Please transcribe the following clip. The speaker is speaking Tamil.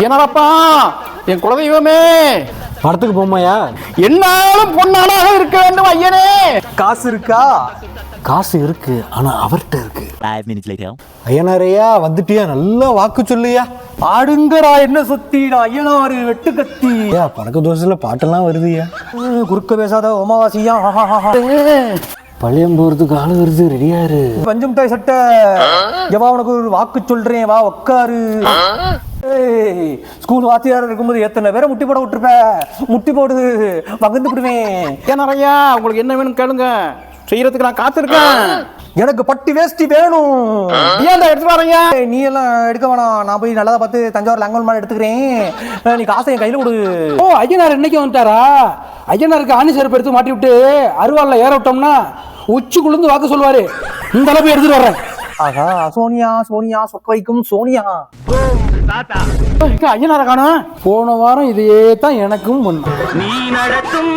என்னப்பா என் குலதெய்வமே, படத்துக்கு போமாயா? என்னாலும் பொன்னாளாக இருக்க வேண்டும் ஐயனே. காசு இருக்கா? காசு இருக்கு, ஆனா அவர்கிட்ட இருக்கு. 5 minutes later. ஐயனாரையா வந்துட்டியா? நல்லா வாக்கு சொல்லியா? ஆடுங்கரா என்ன சுத்தி ஐயனாரு வெட்டு கத்தி. பணக்க தோசையில பாட்டெல்லாம் வருதுயா. குறுக்க பேசாத உமாவாசியா. பழையம் போறதுக்கு ஆளு வருது, ரெடியாரு. பஞ்சு மிட்டாய் சட்டை எவா உனக்கு ஒரு வாக்கு சொல்றேன், வா உக்காரு. ஸ்கூல் வாத்தியார் இருக்கும்போது எத்தனை பேரை முட்டி போட விட்டுருப்ப, முட்டி போடு வகுந்து விடுவேன். ஏன்னாரையா உங்களுக்கு என்ன வேணும் கேளுங்க, செய்யறதுக்கு நான் காத்திருக்கேன். எனக்கு பட்டி வேஷ்டி வேணும். ஏன் எடுத்து வரீங்க? நீ எல்லாம் எடுக்க வேணாம், நான் போய் நல்லதா பார்த்து தஞ்சாவூர் அங்கல் மாடு எடுத்துக்கிறேன். நீ காசை என் கையில கொடு. ஓ, ஐயனார் இன்னைக்கு வந்துட்டாரா? ஐயனாருக்கு ஆணி செருப்பு எடுத்து மாட்டி விட்டு அருவாள்ல ஏற விட்டோம்னா உச்சி குளிர்ந்து வாக்கு சொல்லுவாரு. இந்த அளவுக்கு எடுத்துட்டு வர்றேன். ஆகா, சோனியா சோனியா சொக்க வைக்கும் சோனியா. ஐயனார காணோம். போன வாரம் இதையே தான் எனக்கும் பண்ண. நீ நடத்தும்